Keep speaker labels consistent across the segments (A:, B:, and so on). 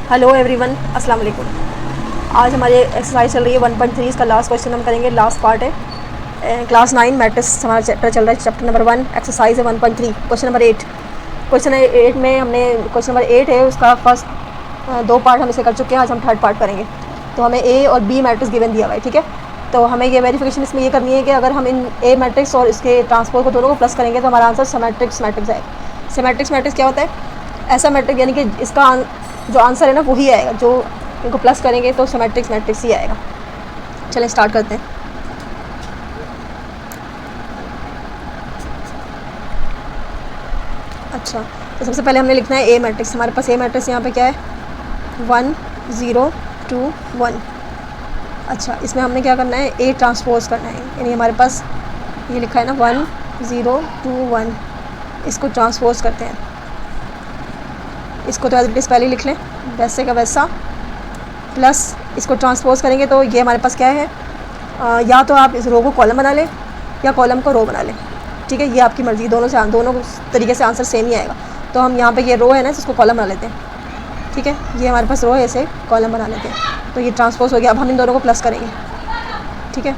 A: Hello everyone, अस्सलाम वालेकुम। आज हमारी एक्सरसाइज चल रही है 1.3। इसका लास्ट क्वेश्चन हम करेंगे, लास्ट पार्ट है। क्लास 9 मैट्रिक्स हमारा चैप्टर चल रहा है, चैप्टर नंबर 1, एक्सरसाइज है 1.3, क्वेश्चन नंबर 8। क्वेश्चन 8 में हमने क्वेश्चन नंबर 8 है, उसका फर्स्ट 2 पार्ट हम इसे कर चुके हैं। आज हम 3rd पार्ट करेंगे। तो हमें ए और बी मैट्रिक्स गिवन दिया हुआ है, ठीक है। तो हमें ये वेरिफिकेशन इसमें ये करनी है कि अगर हम इन ए मैट्रिक्स और इसके ट्रांसपोज को दोनों को प्लस करेंगे तो हमारा आंसर सिमेट्रिक्स मैट्रिक्स आएगा। सिमेट्रिक्स मैट्रिक्स क्या होता है? ऐसा मैट्रिक्स यानी कि इसका जो आंसर है ना वही आएगा, जो इनको प्लस करेंगे तो सिमेट्रिक्स मैट्रिक्स ही आएगा। चलें स्टार्ट करते हैं। अच्छा, तो सबसे पहले हमने लिखना है ए मैट्रिक्स। हमारे पास ए मैट्रिक्स यहाँ पे क्या है? 1 0 2 1। अच्छा, इसमें हमने क्या करना है? ए ट्रांसपोज करना है, यानी हमारे पास ये लिखा है ना 1 0 2 1। इसको ट्रांसपोज करते हैं। इसको तो एज इट इज़ पहले लिख लें, वैसे का वैसा, प्लस इसको ट्रांसपोज करेंगे तो ये हमारे पास क्या है? या तो आप इस रो को कॉलम बना लें या कॉलम को रो बना लें, ठीक है। ये आपकी मर्ज़ी, दोनों तरीके से आंसर सेम ही आएगा। तो हम यहाँ पे ये रो है ना, इसको कॉलम बना लेते हैं, ठीक है। ये हमारे पास रो है, इसे कॉलम बना लेते हैं। तो ये ट्रांसपोज हो गया। अब हम इन दोनों को प्लस करेंगे, ठीक है।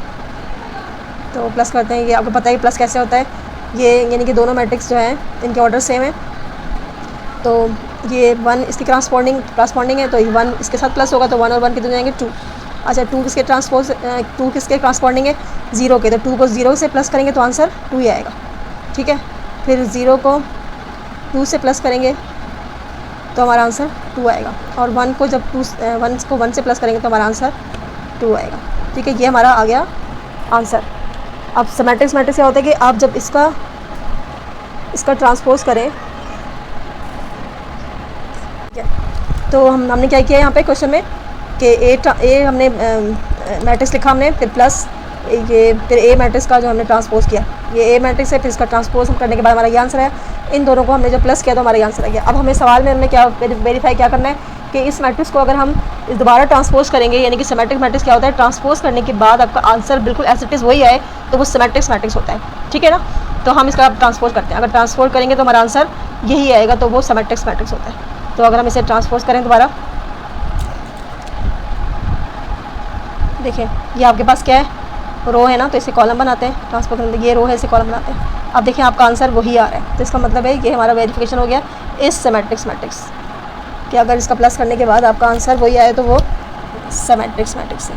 A: तो प्लस करते हैं। ये आपको पता है प्लस कैसे होता है। ये यानी कि दोनों मैट्रिक्स जो हैं इनके ऑर्डर सेम है, तो ये 1 इसकी ट्रांसपोंडिंग है, तो 1 इसके साथ प्लस होगा तो 1 और 1 कितने जाएंगे? 2। अच्छा, 2 किसके ट्रांसपोंडिंग है? 0 के। तो 2 को 0 से प्लस करेंगे तो आंसर 2 ही आएगा, ठीक है। फिर 0 को 2 से प्लस करेंगे तो हमारा आंसर 2 आएगा, और 1 को जब 1 से प्लस करेंगे तो हमारा आंसर 2 आएगा, ठीक है। ये हमारा आ गया आंसर। अब सिमेट्रिक्स मैट्रिक्स क्या होता है कि आप जब इसका ट्रांसपोज करें, तो हमने क्या किया यहाँ पे क्वेश्चन में कि ए हमने मैट्रिक्स लिखा हमने, फिर प्लस ये, फिर ए मैट्रिक्स का जो हमने ट्रांसपोज किया, ये ए मैट्रिक्स है, फिर इसका ट्रांसपोज हम करने के बाद हमारा ये आंसर है। इन दोनों को हमने जब प्लस किया तो हमारा ये आंसर आ गया। अब हमें सवाल में हमने क्या वेरीफाई क्या करना है कि इस मैट्रिक्स को अगर हम दोबारा ट्रांसपोज करेंगे, यानी कि सिमेट्रिक मैट्रिक्स क्या होता है? ट्रांसपोज करने के बाद आपका आंसर बिल्कुल एज इट इज़ वही आए तो वो सिमेट्रिक्स मैट्रिक्स होता है, ठीक है ना। तो हम इसका ट्रांसपोज करते हैं। अगर ट्रांसपोज करेंगे तो हमारा आंसर यही आएगा, तो वो सिमेट्रिक्स मैट्रिक्स होता है। तो अगर हम इसे ट्रांसपोज करें दोबारा, देखिए ये आपके पास क्या है? रो है ना, तो इसे कॉलम बनाते हैं। ट्रांसपोज करते हैं, ये रो है, इसे कॉलम बनाते हैं। अब देखिए आपका आंसर वही आ रहा है, तो इसका मतलब है ये हमारा वेरिफिकेशन हो गया इस सिमेट्रिक्स मैट्रिक्स कि अगर इसका प्लस करने के बाद आपका आंसर वही आए तो वो सिमेट्रिक्स मैट्रिक्स है।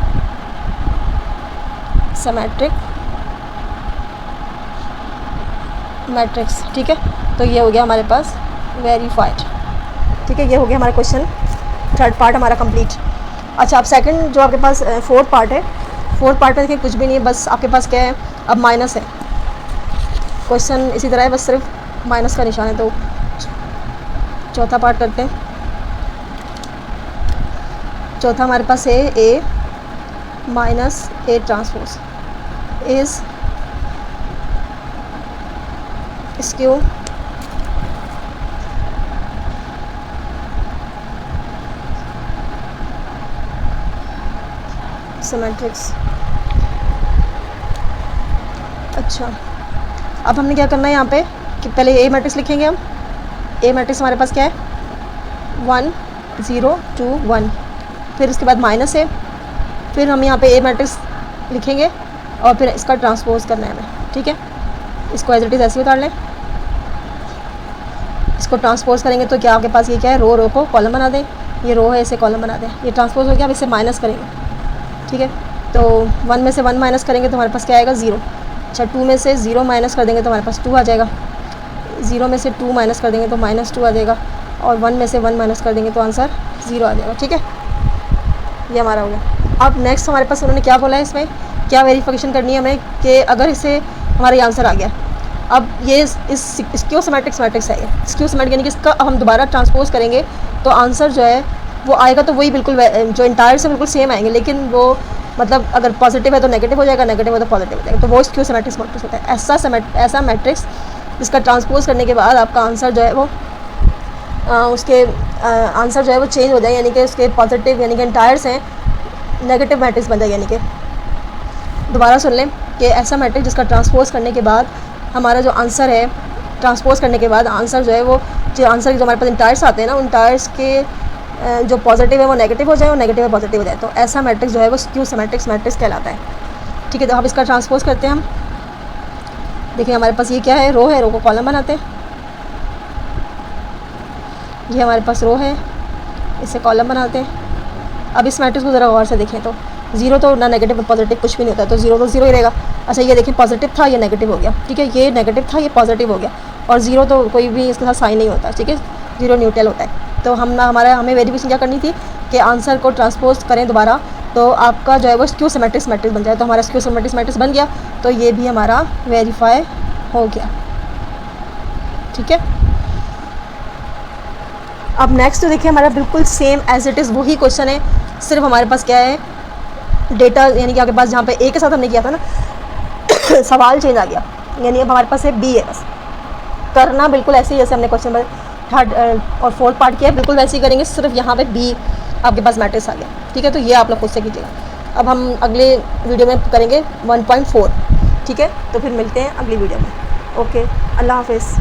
A: सिमेट्रिक मैट्रिक्स, ठीक है। तो ये हो गया हमारे पास वेरीफाइड, ठीक है। ये हो गया हमारा क्वेश्चन 3rd पार्ट हमारा कंप्लीट। अच्छा, अब सेकंड जो आपके पास 4th पार्ट है, 4th पार्ट में देखिए कुछ भी नहीं है, बस आपके पास क्या है? अब माइनस है। क्वेश्चन इसी तरह है, बस सिर्फ माइनस का निशान है। तो चौथा पार्ट करते हैं। चौथा हमारे पास है A minus A transpose is skew symmetrics. अच्छा, अब हमने क्या करना है यहाँ पे कि पहले ए मैट्रिक्स लिखेंगे हम। ए मैट्रिक्स हमारे पास क्या है? 1 0 2 1। फिर उसके बाद माइनस है, फिर हम यहाँ पे ए मैट्रिक्स लिखेंगे और फिर इसका ट्रांसपोज करना है हमें, ठीक है। इसको एज इट इज़ ऐसे उतार लें। इसको ट्रांसपोज करेंगे तो क्या आपके पास ये क्या है? रो को कॉलम बना दें। ये रो है, इसे कॉलम बना दें। ये ट्रांसपोज हो गया। अब इसे माइनस करेंगे, ठीक है। तो 1 में से 1 माइनस करेंगे तो हमारे पास क्या आएगा? 0। अच्छा, 2 में से 0 माइनस कर देंगे तो हमारे पास 2 आ जाएगा। 0 में से 2 माइनस कर देंगे तो -2 आ जाएगा, और 1 में से 1 माइनस कर देंगे तो आंसर 0 आ जाएगा, ठीक है। ये हमारा हो गया। अब नेक्स्ट हमारे पास उन्होंने क्या बोला है, इसमें क्या वेरिफिकेशन करनी है हमें कि अगर इसे हमारा ये आंसर आ गया। अब ये इस स्क्यू सिमेट्रिक्स मैट्रिक्स है। स्क्यू सिमेट्रिक यानी कि इसका हम दोबारा ट्रांसपोज करेंगे तो आंसर जो है वो आएगा तो वही बिल्कुल जो इंटायर से बिल्कुल सेम आएंगे, लेकिन वो मतलब अगर पॉजिटिव है तो नेगेटिव हो जाएगा, नेगेटिव है तो पॉजिटिव हो जाएगा। तो वो स्क्यू सिमेट्रिक्स मैट्रिक्स होता है। ऐसा मैट्रिक्स जिसका ट्रांसपोज करने के बाद आपका आंसर जो है वो उसके आंसर जो है वो चेंज हो जाए, यानी कि उसके पॉजिटिव यानी कि इंटायर्स हैं नेगेटिव मैट्रिक्स बन जाए। यानी कि दोबारा सुन लें कि ऐसा मैट्रिक्स जिसका ट्रांसपोज करने के बाद हमारा जो आंसर है, ट्रांसपोज करने के बाद आंसर जो है वो जो हमारे पास इंटायर्स आते हैं ना, उन इंटायर्स के जो पॉजिटिव है वो नेगेटिव हो जाए और नेगेटिव है पॉजिटिव हो जाए, तो ऐसा मैट्रिक्स जो है वो स्क्यू सिमेट्रिक मैट्रिक्स कहलाता है। ठीक है, तो अब इसका ट्रांसपोज करते हैं हम। देखिए हमारे पास ये क्या है, रो है, रो को कॉलम बनाते हैं। ये हमारे पास रो है, इसे कॉलम बनाते हैं। अब इस मैट्रिक्स को ज़रा गौर से देखें तो जीरो तो ना नेगेटिव पॉजिटिव कुछ भी नहीं होता, तो जीरो तो जीरो ही रहेगा। अच्छा ये देखिए पॉजिटिव था, ये नेगेटिव हो गया। ठीक है, ये नेगेटिव था, ये पॉजिटिव हो गया, और जीरो तो कोई भी इसके साथ साइन नहीं होता। ठीक है, जीरो न्यूट्रल होता है। तो हमें वेरिफिकेशन क्या करनी थी कि आंसर को ट्रांसपोज करें दोबारा, तो आपका जो है वो स्क्यू सिमेट्रिक मैट्रिक्स बन जाए। तो हमारा स्क्यू सिमेट्रिक मैट्रिक्स बन गया, तो ये भी हमारा वेरीफाई हो गया। ठीक है, अब नेक्स्ट तो देखिए हमारा बिल्कुल सेम एज इट इज़ वही क्वेश्चन है, सिर्फ हमारे पास क्या है, डेटा यानी कि आपके पास जहाँ पे ए के साथ हमने किया था ना सवाल चेंज आ गया, यानी अब हमारे पास है बी है। बस करना बिल्कुल ऐसे ही जैसे हमने क्वेश्चन नंबर थर्ड और फोर्थ पार्ट किया है, बिल्कुल वैसे ही करेंगे, सिर्फ यहाँ पे बी आपके पास मैट्रिक्स आ गया। ठीक है, तो ये आप लोग खुद से कीजिएगा। अब हम अगले वीडियो में करेंगे 1.4। ठीक है, तो फिर मिलते हैं अगली वीडियो में। ओके, अल्लाह हाफिज़।